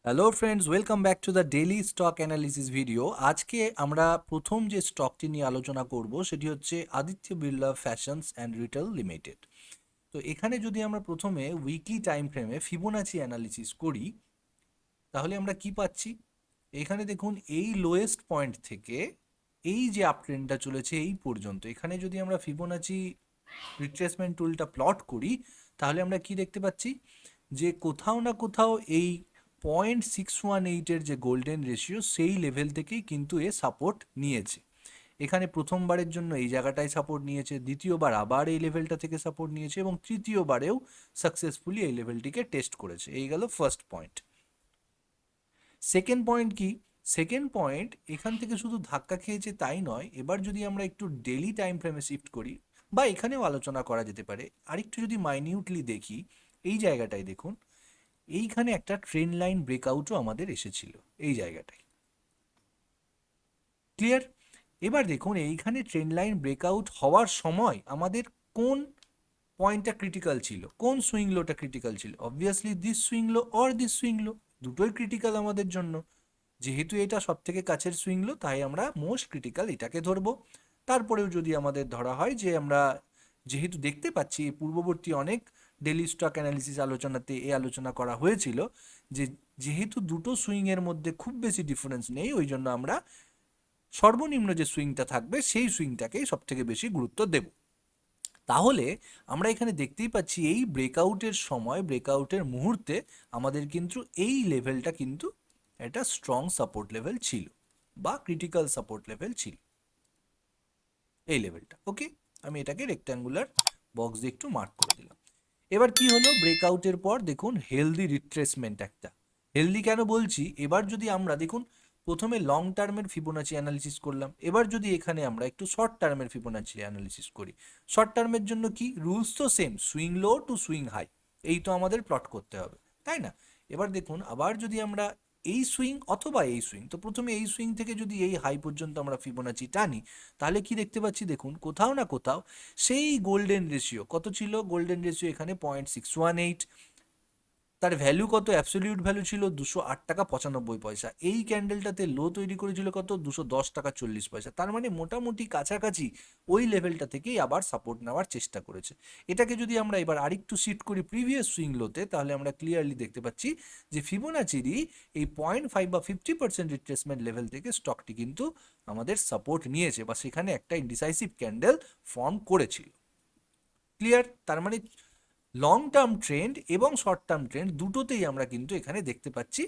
Hello friends, welcome back to the daily stock analysis video. আজকে আমরা প্রথম যে স্টকটি নিয়ে আলোচনা করব সেটি হচ্ছে Aditya Birla fashions and retail limited. তো এখানে যদি আমরা প্রথমে উইকলি টাইম ফ্রেমে ফিবোনাচি অ্যানালিসিস করি তাহলে আমরা কি পাচ্ছি? এখানে দেখুন, এই লোয়েস্ট পয়েন্ট থেকে এই যে আপ ট্রেন্ডটা চলেছে এই পর্যন্ত, এখানে যদি আমরা ফিবোনাচি রিট্রেসমেন্ট টুলটা প্লট করি তাহলে আমরা কি দেখতে পাচ্ছি যে কোথাও না কোথাও এই 0.618-এর যে গোল্ডেন রেশিও সেই লেভেল থেকেই কিন্তু এ সাপোর্ট নিয়েছে। এখানে প্রথমবারের জন্য এই জায়গাটায় সাপোর্ট নিয়েছে, দ্বিতীয়বার আবার এই লেভেলটা থেকে সাপোর্ট নিয়েছে এবং তৃতীয়বারেও সাকসেসফুলি এই লেভেলটিকে টেস্ট করেছে। এই গেল ফার্স্ট পয়েন্ট। সেকেন্ড পয়েন্ট কি? সেকেন্ড পয়েন্ট, এখান থেকে শুধু ধাক্কা খেয়েছে তাই নয়, এবার যদি আমরা একটু ডেলি টাইম ফ্রেমে শিফট করি বা এখানেও আলোচনা করা যেতে পারে, আরেকটু যদি মাইনিউটলি দেখি, এই জায়গাটায় দেখুন, এইখানে একটা ট্রেন্ড লাইন ব্রেকআউটও আমাদের এসেছিল এই জায়গাটায়। ক্লিয়ার? এবার দেখুন, এইখানে ট্রেন্ড লাইন ব্রেকআউট হওয়ার সময় আমাদের কোন পয়েন্টটা ক্রিটিক্যাল ছিল, কোন সুইং লোটা ক্রিটিক্যাল ছিল? Obviously this swing low or this swing লো, দুটোই ক্রিটিক্যাল আমাদের জন্য। যেহেতু এটা সব থেকে কাছের সুইং লো, তাই আমরা মোস্ট ক্রিটিক্যাল এটাকে ধরবো। তারপরেও যদি আমাদের ধরা হয় যে আমরা যেহেতু দেখতে পাচ্ছি পূর্ববর্তী অনেক ডেলি স্টক অ্যানালিসিস আলোচনাতে এই আলোচনা করা হয়েছিল যে যেহেতু দুটো সুইংয়ের মধ্যে খুব বেশি ডিফারেন্স নেই, ওই জন্য আমরা সর্বনিম্ন যে সুইংটা থাকবে সেই সুইংটাকেই সব থেকে বেশি গুরুত্ব দেব। তাহলে আমরা এখানে দেখতেই পাচ্ছি এই ব্রেকআউটের সময়, ব্রেকআউটের মুহূর্তে আমাদের কিন্তু এই লেভেলটা কিন্তু একটা স্ট্রং সাপোর্ট লেভেল ছিল বা ক্রিটিক্যাল সাপোর্ট লেভেল ছিল, এই লেভেলটা। ওকে, আমি এটাকে রেক্ট্যাঙ্গুলার বক্স দিয়ে একটু মার্ক করে দিলাম। এবার কি হলো? ব্রেকআউটের পর দেখুন হেলদি রিট্রেসমেন্ট একটা। হেলদি কেন বলছি? এবার যদি আমরা দেখুন, প্রথমে লং টার্মের ফিবোনাচি অ্যানালিসিস করলাম, এবার যদি এখানে আমরা একটু শর্ট টার্মের ফিবোনাচি অ্যানালিসিস করি, শর্ট টার্মের জন্য কি রুলস? তো same, swing low to swing high, এই তো আমাদের প্লট করতে হবে, তাই না? এবার দেখুন, আবার যদি আমরা এই সুইং অথবা এই সুইং, তো প্রথমে এই সুইং থেকে যদি এই হাই পর্যন্ত আমরা ফিবোনাচি টানি তাহলে কি দেখতে পাচ্ছি? দেখুন, কোথাও না কোথাও সেই গোল্ডেন রেশিও কত ছিল? গোল্ডেন রেশিও এখানে 0.618, তার ভ্যালু কত? অ্যাবসলিউট ভ্যালু ছিল 208 টাকা 95 পয়সা। এই ক্যান্ডেলটাতে লো তৈরি করেছিল কত? 210 টাকা 40 পয়সা। তার মানে মোটামুটি কাছাকাছি ওই লেভেলটা থেকেই আবার সাপোর্ট নেওয়ার চেষ্টা করেছে। এটাকে যদি আমরা এবার আরেকটু শিফট করি প্রিভিয়াস সুইং লোতে, তাহলে আমরা ক্লিয়ারলি দেখতে পাচ্ছি যে ফিবোনাচিরই এই 0.5 বা 50% রিট্রেসমেন্ট লেভেল থেকে স্টকটি কিন্তু আমাদের সাপোর্ট নিয়েছে বা সেখানে একটা ইনডিসাইসিভ ক্যান্ডেল ফর্ম করেছিল। ক্লিয়ার? তার মানে লং টার্ম ট্রেন্ড এবং শর্ট টার্ম ট্রেন্ড দুটোতেই আমরা কিন্তু এখানে দেখতে পাচ্ছি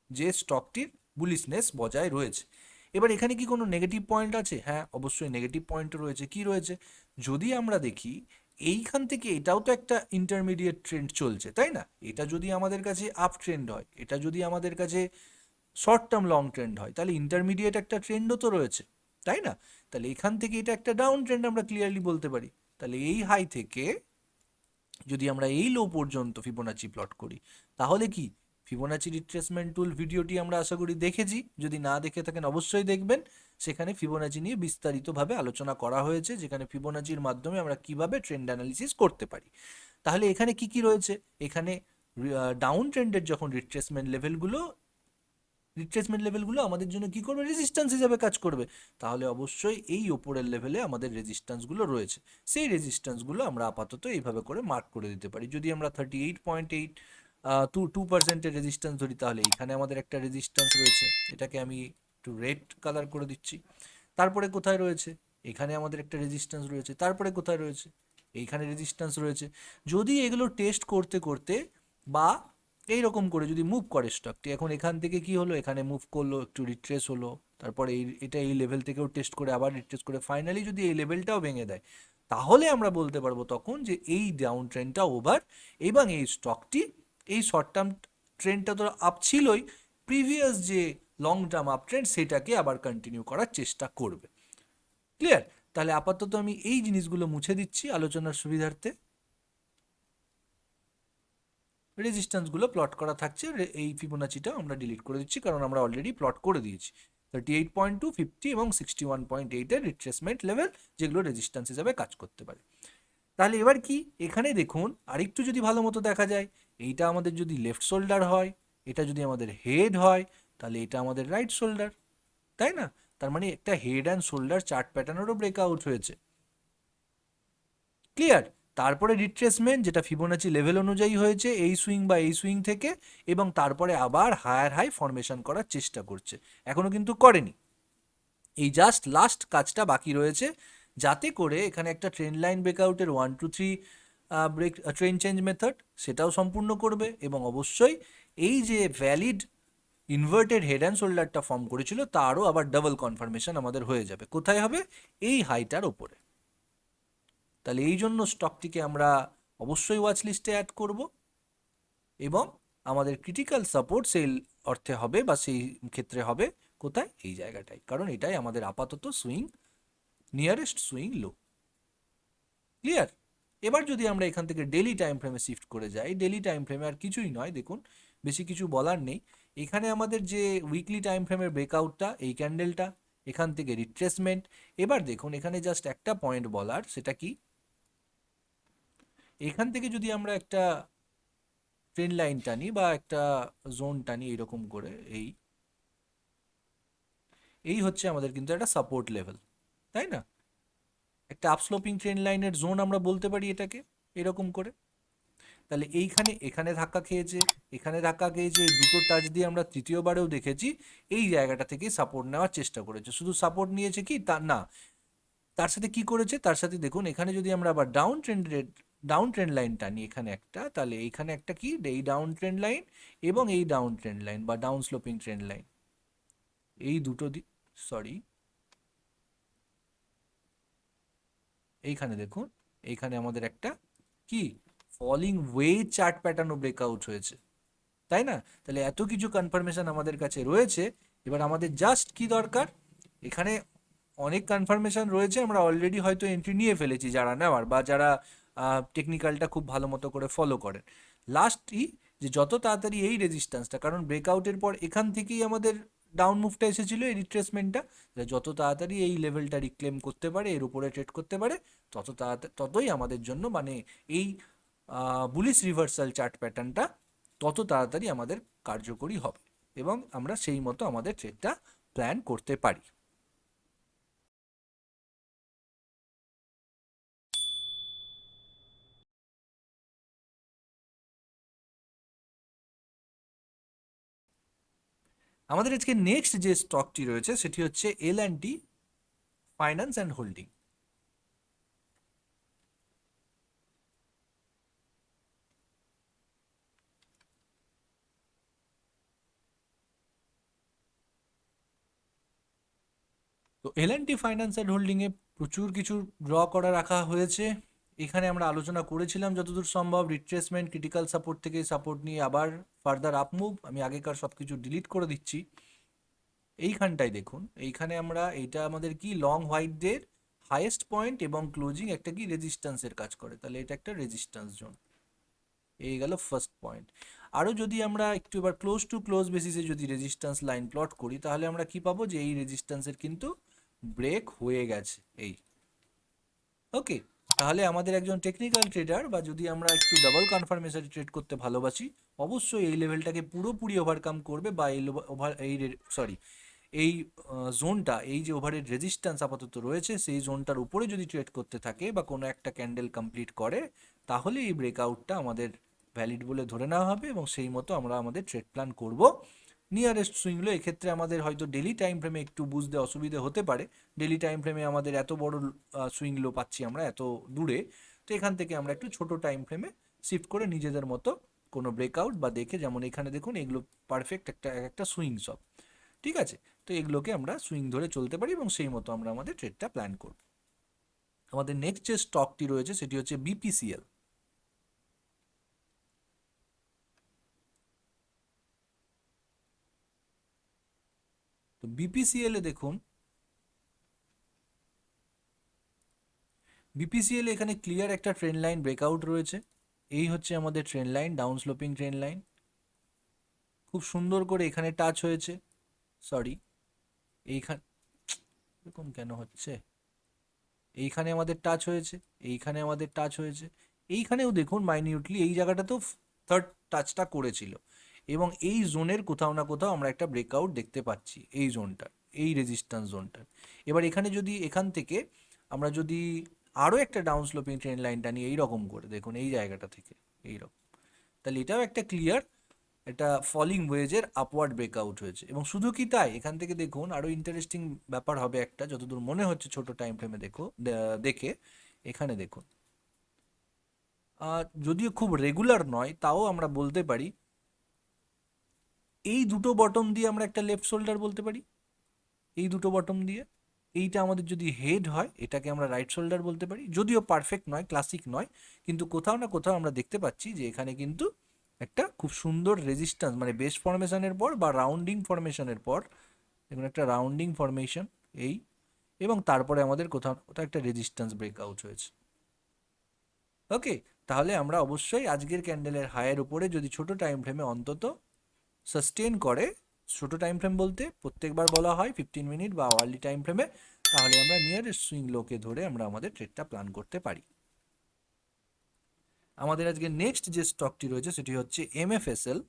যে স্টকটির বুলিশনেস বজায় রয়েছে। এবার এখানে কি কোনো নেগেটিভ পয়েন্ট আছে? হ্যাঁ, অবশ্যই নেগেটিভ পয়েন্টও রয়েছে। কি রয়েছে? যদি আমরা দেখি, এইখান থেকে এটাও তো একটা ইন্টারমিডিয়েট ট্রেন্ড চলছে, তাই না? এটা যদি আমাদের কাছে আপ ট্রেন্ড হয়, এটা যদি আমাদের কাছে শর্ট টার্ম লং ট্রেন্ড হয়, তাহলে ইন্টারমিডিয়েট একটা ট্রেন্ডও তো রয়েছে, তাই না? তাহলে এখান থেকে এটা একটা ডাউন ট্রেন্ড আমরা ক্লিয়ারলি বলতে পারি। তাহলে এই হাই থেকে যদি আমরা এই লো পর্যন্ত ফিবোনাচি প্লট করি তাহলে কি ফিবোনাচি রিট্রেসমেন্ট টুল ভিডিওটি আমরা আশা করি দেখেছি, যদি না দেখে থাকেন অবশ্যই দেখবেন। সেখানে ফিবোনাচি নিয়ে বিস্তারিতভাবে আলোচনা করা হয়েছে, যেখানে ফিবোনাচির মাধ্যমে আমরা কিভাবে ট্রেন্ড অ্যানালিসিস করতে পারি। তাহলে এখানে কি কি রয়েছে? এখানে ডাউন ট্রেন্ডের যখন রিট্রেসমেন্ট লেভেলগুলো আমাদের জন্য কি করবে? রেজিস্ট্যান্স হিসেবে কাজ করবে। তাহলে অবশ্যই এই ওপরের লেভেলে আমাদের রেজিস্ট্যান্সগুলো রয়েছে, সেই রেজিস্ট্যান্সগুলো আমরা আপাতত এইভাবে করে মার্ক করে দিতে পারি। যদি আমরা 38.82% রেজিস্ট্যান্স ধরি, তাহলে এখানে আমাদের একটা রেজিস্ট্যান্স রয়েছে, এটাকে আমি একটু রেড কালার করে দিচ্ছি। তারপরে কোথায় রয়েছে? এখানে আমাদের একটা রেজিস্ট্যান্স রয়েছে। তারপরে কোথায় রয়েছে? এইখানে রেজিস্ট্যান্স রয়েছে। যদি এগুলো টেস্ট করতে করতে বা এইরকম করে যদি মুভ করে স্টকটি, এখন এখান থেকে কি হলো? এখানে মুভ করলো, একটু রিট্রেস হলো, তারপরে এটা এই লেভেল থেকেও টেস্ট করে আবার রিট্রেস করে ফাইনালি যদি এই লেভেলটাও ভেঙে দেয়, তাহলে আমরা বলতে পারবো তখন যে এই ডাউন ট্রেন্ডটা ওভার এবং এই স্টকটি, এই শর্ট টার্ম ট্রেন্ডটা তো আপ ছিলই, প্রিভিয়াস যে লং টার্ম আপ ট্রেন্ড সেটাকে আবার কন্টিনিউ করার চেষ্টা করবে। ক্লিয়ার? তাহলে আপাতত আমি এই জিনিসগুলো মুছে দিচ্ছি আলোচনার সুবিধার্থে। রেজিস্ট্যান্সগুলো প্লট করা থাকছে, এই ফিবোনাচিটা আমরা ডিলিট করে দিচ্ছি কারণ আমরা অলরেডি প্লট করে দিয়েছি 38.2, 50 এবং 61.8-এর রিট্রেসমেন্ট লেভেল, যেগুলো রেজিস্ট্যান্স হিসাবে কাজ করতে পারে। তাহলে এবার কি? এখানে দেখুন, আরেকটু যদি ভালো মতো দেখা যায়, এইটা আমাদের যদি লেফট শোল্ডার হয়, এটা যদি আমাদের হেড হয় তাহলে এটা আমাদের রাইট শোল্ডার, তাই না? তার মানে একটা হেড অ্যান্ড শোল্ডার চার্ট প্যাটার্নেরও ব্রেকআউট হয়েছে। ক্লিয়ার? তারপরে রিট্রেসমেন্ট, যেটা ফিবোনাচি লেভেল অনুযায়ী হয়েছে এই সুইং বা এই সুইং থেকে, এবং তারপরে আবার হায়ার হাই ফরমেশন করার চেষ্টা করছে, এখনো কিন্তু করেনি। এই জাস্ট লাস্ট কাজটা বাকি রয়েছে, যাতে করে এখানে একটা ট্রেন্ড লাইন ব্রেকআউটের 1 2 3 ব্রেক ট্রেন্ড চেঞ্জ মেথড সেটাও সম্পূর্ণ করবে, এবং অবশ্যই এই যে ভ্যালিড ইনভার্টেড হেড অ্যান্ড শোল্ডারটা ফর্ম করেছিল তারও আবার ডাবল কনফার্মেশন আমাদের হয়ে যাবে। কোথায় হবে? এই হাইটার ওপরে। তাহলে এই জন্য স্টকটিকে আমরা অবশ্যই ওয়াচ লিস্টে অ্যাড করব, এবং আমাদের ক্রিটিক্যাল সাপোর্ট সেই অর্থে হবে বা সেই ক্ষেত্রে হবে কোথায়? এই জায়গাটায়, কারণ এটাই আমাদের আপাতত সুইং, নিয়ারেস্ট সুইং লো। ক্লিয়ার? এবার যদি আমরা এখান থেকে ডেলি টাইম ফ্রেমে শিফট করে যাই, ডেলি টাইম ফ্রেমে আর কিছুই নয়, দেখুন বেশি কিছু বলার নেই। এখানে আমাদের যে উইকলি টাইম ফ্রেমের ব্রেকআউটটা, এই ক্যান্ডেলটা, এখান থেকে রিট্রেসমেন্ট। এবার দেখুন এখানে জাস্ট একটা পয়েন্ট বলার, সেটা কি, এখান থেকে যদি আমরা একটা ট্রেন্ড লাইন টানি বা একটা জোন টানি এরকম করে, এই হচ্ছে আমাদের কিন্তু একটা সাপোর্ট লেভেল, তাই না? একটা আপস্লোপিং ট্রেন্ড লাইনের জোন আমরা বলতে পারি এটাকে, এরকম করে। তাহলে এইখানে এখানে ধাক্কা খেয়েছে, এখানে ধাক্কা খেয়েছে, এই দুটো টাচ দিয়ে আমরা তৃতীয়বারেও দেখেছি এই জায়গাটা থেকে সাপোর্ট নেওয়ার চেষ্টা করেছে। শুধু সাপোর্ট নিয়েছে কি তা না, তার সাথে কি করেছে, তার সাথে দেখুন এখানে যদি আমরা আবার ডাউন ট্রেন্ড লাইন টানি এখানে একটা, তাহলে এইখানে একটা কি, এই ডাউন ট্রেন্ড লাইন এবং এই ডাউন ট্রেন্ড লাইন বা ডাউন স্লোপিং ট্রেন্ড লাইন, এই দুটো সরি, এইখানে দেখুন, এইখানে আমাদের একটা কি, ফলিং ওয়েজ চার্ট প্যাটার্নও ব্রেকআউট হয়েছে, তাই না? তাহলে এত কিছু কনফার্মেশন আমাদের কাছে রয়েছে। এবার আমাদের জাস্ট কি দরকার, এখানে অনেক কনফার্মেশন রয়েছে, আমরা অলরেডি হয়তো এন্ট্রি নিয়ে ফেলেছি যারা নেওয়ার বা যারা টেকনিক্যালটা খুব ভালো মতো করে ফলো করেন। লাস্টই যে যত তাড়াতাড়ি এই রেজিস্ট্যান্সটা, কারণ ব্রেকআউটের পর এখান থেকেই আমাদের ডাউন মুভটা এসেছিল, এই রিট্রেসমেন্টটা, যত তাড়াতাড়ি এই লেভেলটা রিক্লেম করতে পারে, এর উপরে ট্রেড করতে পারে, তত তাড়াতাড়ি ততই আমাদের জন্য, মানে এই বুলিশ রিভার্সাল চার্ট প্যাটার্নটা তত তাড়াতাড়ি আমাদের কার্যকরী হবে, এবং আমরা সেই মতো আমাদের ট্রেডটা প্ল্যান করতে পারি। আমাদের আজকে নেক্সট যে স্টকটি রয়েছে সেটি হচ্ছে L&T ফাইন্যান্স অ্যান্ড হোল্ডিং। তো L&T ফাইন্যান্স অ্যান্ড হোল্ডিংয়ে প্রচুর কিছু ড্র করা রাখা হয়েছে। এখানে আমরা আলোচনা করেছিলাম যতদূর সম্ভব রিট্রেসমেন্ট, ক্রিটিক্যাল সাপোর্ট থেকে সাপোর্ট নিয়ে আবার ফার্দার আপ মুভ। আমি আগেকার সব কিছু ডিলিট করে দিচ্ছি। এইখানটায় দেখুন, এইখানে আমরা, এইটা আমাদের কি, লং হোয়াইট ডের হাইয়েস্ট পয়েন্ট এবং ক্লোজিং একটা কি রেজিস্ট্যান্সের কাজ করে, তাহলে এটা একটা রেজিস্ট্যান্স জোন। এই গেল ফার্স্ট পয়েন্ট। আরও যদি আমরা একটু এবার ক্লোজ টু ক্লোজ বেসিসে যদি রেজিস্ট্যান্স লাইন প্লট করি, তাহলে আমরা কি পাবো, যে এই রেজিস্ট্যান্সের কিন্তু ব্রেক হয়ে গেছে এই। ওকে, তাহলে আমাদের একজন টেকনিক্যাল ট্রেডার, বা যদি আমরা একটু ডাবল কনফার্মেশন ট্রেড করতে ভালোবাসি, অবশ্যই এই লেভেলটাকে পুরোপুরি ওভারকাম করবে, বা এই জোনটা, এই যে ওভারের রেজিস্ট্যান্স আপাতত রয়েছে সেই জোনটার উপরে যদি ট্রেড করতে থাকে বা কোনো একটা ক্যান্ডেল কমপ্লিট করে, তাহলে এই ব্রেকআউটটা আমাদের ভ্যালিড বলে ধরে নেওয়া হবে, এবং সেই মতো আমরা আমাদের ট্রেড প্ল্যান করব। নিয়ারেস্ট সুইংগুলো এক্ষেত্রে আমাদের হয়তো ডেলি টাইম ফ্রেমে একটু বুঝতে অসুবিধে হতে পারে। ডেলি টাইম ফ্রেমে আমাদের এত বড় সুইংগুলো পাচ্ছি আমরা এত দূরে, তো এখান থেকে আমরা একটু ছোট টাইম ফ্রেমে শিফট করে নিজেদের মতো কোনো ব্রেকআউট বা দেখে, যেমন এখানে দেখুন এগুলো পারফেক্ট একটা সুইং সব, ঠিক আছে? তো এগুলোকে আমরা সুইং ধরে চলতে পারি, এবং সেই মতো আমরা আমাদের ট্রেডটা প্ল্যান করব। আমাদের নেক্সট যে স্টকটি রয়েছে সেটি হচ্ছে বিপিসিএল। তো বিপিসিএল এ দেখুন, বিপিসিএল এখানে ক্লিয়ার একটা ট্রেন্ড লাইন ব্রেকআউট রয়েছে। এই হচ্ছে আমাদের trend line, down sloping trend line, খুব সুন্দর করে এখানে টাচ হয়েছে। সরি, এইখানে এরকম কেন হচ্ছে, এইখানে আমাদের টাচ হয়েছে, এইখানে আমাদের টাচ হয়েছে, এইখানেও দেখুন মাইনিউটলি এই জায়গাটা তো থার্ড টাচটা করেছিল। এবং এই জোনের কোথাও না কোথাও আমরা একটা ব্রেকআউট দেখতে পাচ্ছি, এই জোনটার, এই রেজিস্ট্যান্স জোনটার। এবার এখানে যদি এখান থেকে আমরা যদি আরও একটা ডাউন স্লোপিং ট্রেন্ড লাইনটা নিয়ে এইরকম করে দেখুন, এই জায়গাটা থেকে এইরকম, তাহলে এটাও একটা ক্লিয়ার একটা ফলিং ওয়েজের আপওয়ার্ড ব্রেকআউট হয়েছে। এবং শুধু কি তাই, এখান থেকে দেখুন আরও ইন্টারেস্টিং ব্যাপার হবে একটা, যতদূর মনে হচ্ছে ছোট টাইম ফ্রেমে দেখে, এখানে দেখুন যদিও খুব রেগুলার নয়, তাও আমরা বলতে পারি এই দুটো বটম দিয়ে আমরা একটা লেফট শোল্ডার বলতে পারি, এই দুটো বটম দিয়ে। এইটা আমাদের যদি হেড হয়, এটাকে আমরা রাইট শোল্ডার বলতে পারি, যদিও পারফেক্ট নয়, ক্লাসিক নয়, কিন্তু কোথাও না কোথাও আমরা দেখতে পাচ্ছি যে এখানে কিন্তু একটা খুব সুন্দর রেজিস্ট্যান্স, মানে বেস ফরমেশনের পর বা রাউন্ডিং ফরমেশনের পর দেখুন একটা রাউন্ডিং ফরমেশন এই, এবং তারপরে আমাদের কোথাও না কোথাও একটা রেজিস্ট্যান্স ব্রেকআউট হয়েছে। ওকে, তাহলে আমরা অবশ্যই আজকের ক্যান্ডেলের হাইয়ের উপরে যদি ছোট টাইম ফ্রেমে অন্তত সাস্টেন করে, ছোট টাইম ফ্রেম বলতে প্রত্যেকবার বলা হয় 15 মিনিট বা আওয়ারলি টাইম ফ্রেমে, তাহলে আমরা নিয়ারেস্ট সুইং লোকে ধরে আমরা আমাদের ট্রেডটা প্ল্যান করতে পারি। আমাদের আজকে নেক্সট যে স্টকটি রয়েছে সেটি হচ্ছে MFSL।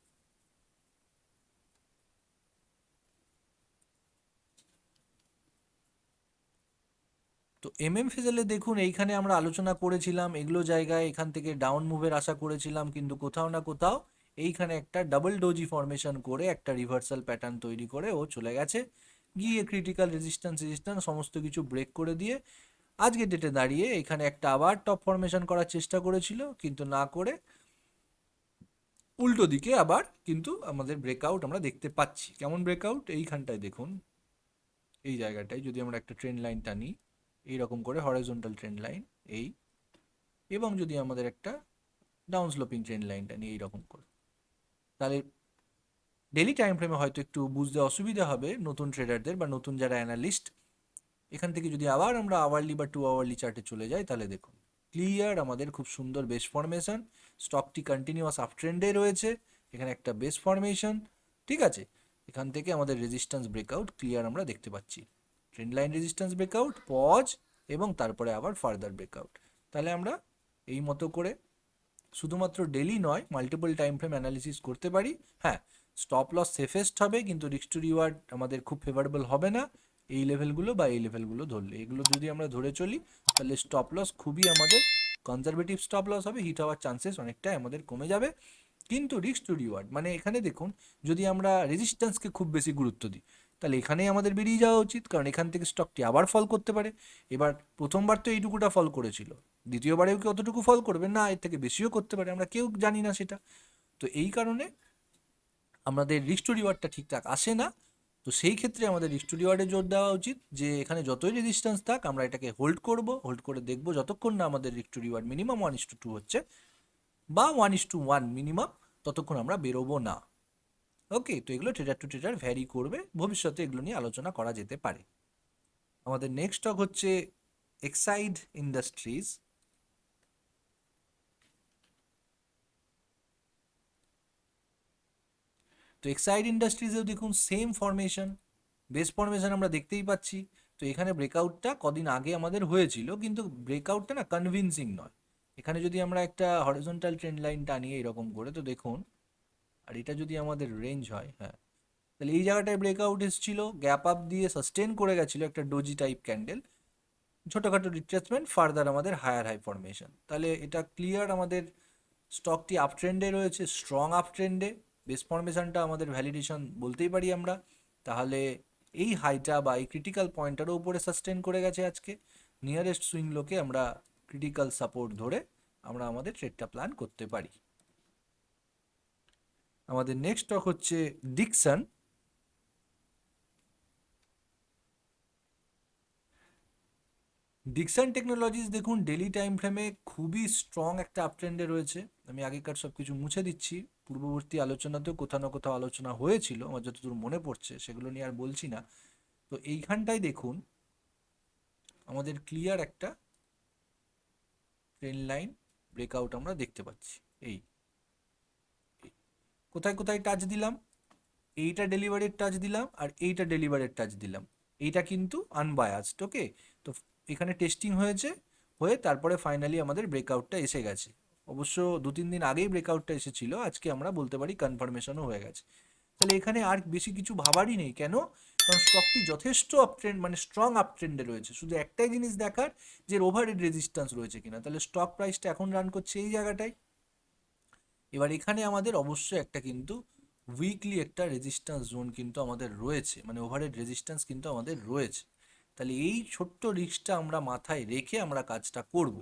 তো MFSL এ দেখুন এইখানে আমরা আলোচনা করেছিলাম, এগুলো জায়গায় এখান থেকে ডাউন মুভের আশা করেছিলাম, কিন্তু কোথাও না কোথাও এইখানে একটা ডাবল ডোজি ফরমেশন করে একটা রিভার্সাল প্যাটার্ন তৈরি করে ও চলে গেছে, গিয়ে ক্রিটিক্যাল রেজিস্ট্যান্স সমস্ত কিছু ব্রেক করে দিয়ে আজকে ডেটে দাঁড়িয়ে এখানে একটা আবার টপ ফরমেশন করার চেষ্টা করেছিল, কিন্তু না করে উল্টো দিকে আবার কিন্তু আমাদের ব্রেকআউট আমরা দেখতে পাচ্ছি। কেমন ব্রেকআউট, এইখানটায় দেখুন, এই জায়গাটায় যদি আমরা একটা ট্রেন্ড লাইন টানি এইরকম করে, হরাইজন্টাল ট্রেন্ড লাইন এই, এবং যদি আমাদের একটা ডাউন স্লোপিং ট্রেন্ড লাইনটা নিয়ে এইরকম করে, তাহলে ডেলি টাইম ফ্রেমে হয়তো একটু বুঝতে অসুবিধা হবে নতুন ট্রেডারদের বা নতুন যারা অ্যানালিস্ট। এখান থেকে যদি আবার আমরা আওয়ারলি বা 2 আওয়ারলি চার্টে চলে যাই, তাহলে দেখুন ক্লিয়ার আমাদের খুব সুন্দর বেস ফরমেশন, স্টকটি কন্টিনিউয়াস আপ ট্রেন্ডে রয়েছে, এখানে একটা বেস ফরমেশন, ঠিক আছে। এখান থেকে আমাদের রেজিস্ট্যান্স ব্রেকআউট ক্লিয়ার আমরা দেখতে পাচ্ছি, trend line resistance breakout, pause, এবং তারপরে আবার ফার্দার ব্রেকআউট। তাহলে আমরা এই মতো করে শুধুমাত্র ডেলি নয়, মাল্টিপল টাইম ফ্রেম অ্যানালিসিস করতে পারি। হ্যাঁ, স্টপ লস সেফেস্ট হবে, কিন্তু রিস্ক টু রিওয়ার্ড আমাদের খুব ফেভারেবল হবে না এই লেভেলগুলো বা এই লেভেলগুলো ধরলে। এগুলো যদি আমরা ধরে চলি তাহলে স্টপ লস খুবই আমাদের কনজারভেটিভ স্টপ লস হবে, হিট হওয়ার চান্সেস অনেকটাই আমাদের কমে যাবে। কিন্তু রিস্ক টু রিওয়ার্ড মানে এখানে দেখুন, যদি আমরা রেজিস্ট্যান্সকে খুব বেশি গুরুত্ব দিই তাহলে এখানেই আমাদের বেরিয়ে যাওয়া উচিত, কারণ এখান থেকে স্টকটি আবার ফল করতে পারে। এবার প্রথমবার তো এইটুকুটা ফল করেছিল, দ্বিতীয়বারেও কি অতটুকু ফল করবে না, এর থেকে বেশিও করতে পারে, আমরা কেউ জানি না সেটা। তো এই কারণে আমাদের রিস্ক টু রিওয়ার্ডটা ঠিকঠাক আসে না। তো সেই ক্ষেত্রে আমাদের রিস্ক টু রিওয়ার্ডে জোর দেওয়া উচিত, যে এখানে যতই রেজিস্ট্যান্স থাক আমরা এটাকে হোল্ড করব, হোল্ড করে দেখবো যতক্ষণ না আমাদের রিস্ক টু রিওয়ার্ড মিনিমাম 1:2 হচ্ছে বা 1:1 মিনিমাম, ততক্ষণ আমরা বেরোবো না। ওকে, তো এগুলো ট্রেডার টু ট্রেডার ভ্যারি করবে, ভবিষ্যতে এগুলো নিয়ে আলোচনা করা যেতে পারে। আমাদের নেক্সট স্টক হচ্ছে এক্সাইড ইন্ডাস্ট্রিজ। তো এক্সাইড ইন্ডাস্ট্রিজেও দেখুন সেম ফরমেশন, বেস ফরমেশন আমরা দেখতেই পাচ্ছি। তো এখানে ব্রেকআউটটা কদিন আগে আমাদের হয়েছিল, কিন্তু ব্রেকআউটটা না কনভিনসিং নয়। এখানে যদি আমরা একটা হরিজন্টাল ট্রেন্ড লাইন টানিয়ে এরকম করে, তো দেখুন, আর এটা যদি আমাদের রেঞ্জ হয়, হ্যাঁ, তাহলে এই জায়গাটায় ব্রেকআউট এসেছিল, গ্যাপ আপ দিয়ে সাস্টেন করে গেছিলো একটা ডোজি টাইপ ক্যান্ডেল, ছোটোখাটো রিট্রেসমেন্ট, ফার্দার আমাদের হায়ার হাই ফরমেশন। তাহলে এটা ক্লিয়ার আমাদের স্টকটি আপ ট্রেন্ডে রয়েছে, স্ট্রং আপ ট্রেন্ডে, বেস ফরমেশনটা আমাদের ভ্যালিডেশন বলতেই পারি আমরা। তাহলে এই হাইটা বা এই ক্রিটিক্যাল পয়েন্টটারও উপরে সাস্টেন করে গেছে আজকে, নিয়ারেস্ট সুইং লোকে আমরা ক্রিটিক্যাল সাপোর্ট ধরে আমরা আমাদের ট্রেডটা প্ল্যান করতে পারি। আমাদের নেক্সট স্টক হচ্ছে ডিকসন। ডিকসন টেকনোলজিস দেখুন ডেলি টাইম ফ্রেমে খুবই স্ট্রং একটা আপ ট্রেন্ডে রয়েছে। আমি আগেকার সব কিছু মুছে দিচ্ছি, পূর্ববর্তী আলোচনাতেও কোথাও না কোথাও আলোচনা হয়েছিল, আমার যতদূর মনে পড়ছে সেগুলো নিয়ে আর বলছি না। তো এইখানটায় দেখুন আমাদের ক্লিয়ার একটা ট্রেন্ড লাইন ব্রেকআউট আমরা দেখতে পাচ্ছি। এই কোথায় কোথায় টাচ দিলাম, এইটা ডেলিভারের টাচ দিলাম আর এইটা ডেলিভারের টাচ দিলাম, এইটা কিন্তু আনবায়াসড। ওকে, তো এখানে টেস্টিং হয়েছে, হয়ে তারপরে ফাইনালি আমাদের ব্রেকআউটটা এসে গেছে, অবশ্য 2-3 দিন আগেই ব্রেকআউটটা এসেছিল, আজকে আমরা বলতে পারি কনফার্মেশনও হয়ে গেছে। তাহলে এখানে আর বেশি কিছু ভাবারই নেই। কেন? কারণ স্টকটি যথেষ্ট আপট্রেন্ড মানে স্ট্রং আপট্রেন্ডে রয়েছে। শুধু একটাই জিনিস দেখার যে ওভারহেড রেজিস্ট্যান্স রয়েছে কিনা। তাহলে স্টক প্রাইসটা এখন রান করছে এই জায়গাটায়। এবার এখানে আমাদের অবশ্যই একটা কিন্তু উইকলি একটা রেজিস্ট্যান্স জোন কিন্তু আমাদের রয়েছে, মানে ওভারহেড রেজিস্ট্যান্স কিন্তু আমাদের রয়েছে। তাহলে এই ছোট্ট রিস্কটা আমরা মাথায় রেখে আমরা কাজটা করব।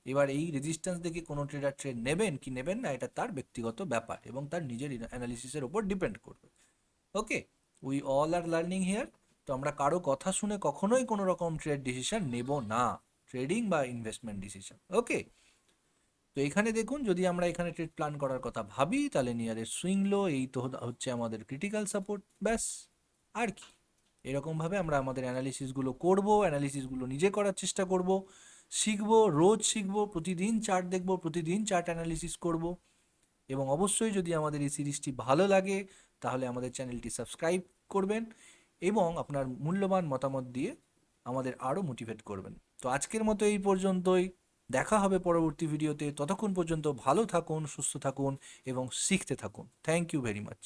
এবার এই রেজিস্ট্যান্স দেখে কোনো ট্রেডার ট্রেড নেবেন কি নেবেন না এটা তার ব্যক্তিগত ব্যাপার এবং তার নিজের অ্যানালিসিসের ওপর ডিপেন্ড করবে। Okay, we all are learning here. তো আমরা কারো কথা শুনে কখনোই কোনো রকম ট্রেড ডিসিশন নেব না, ট্রেডিং বা ইনভেস্টমেন্ট ডিসিশন। ওকে, তো এখানে দেখুন যদি আমরা এখানে ট্রেড প্ল্যান করার কথা ভাবি তাহলে নিয়ারেস্ট সুইং লো এই তো হচ্ছে আমাদের ক্রিটিক্যাল সাপোর্ট, ব্যাস। আর কি, এরকমভাবে আমরা আমাদের অ্যানালিসিসগুলো করব, অ্যানালিসিসগুলো নিজে করার চেষ্টা করব, শিখবো, রোজ শিখবো, প্রতিদিন চার্ট দেখবো, প্রতিদিন চার্ট অ্যানালিসিস করব। এবং অবশ্যই যদি আমাদের এই সিরিজটি ভালো লাগে তাহলে আমাদের চ্যানেলটি সাবস্ক্রাইব করবেন এবং আপনার মূল্যবান মতামত দিয়ে আমাদের আরও মোটিভেট করবেন। তো আজকের মতো এই পর্যন্তই, দেখা হবে পরবর্তী ভিডিওতে। ততক্ষণ পর্যন্ত ভালো থাকুন, সুস্থ থাকুন এবং শিখতে থাকুন। Thank you very much.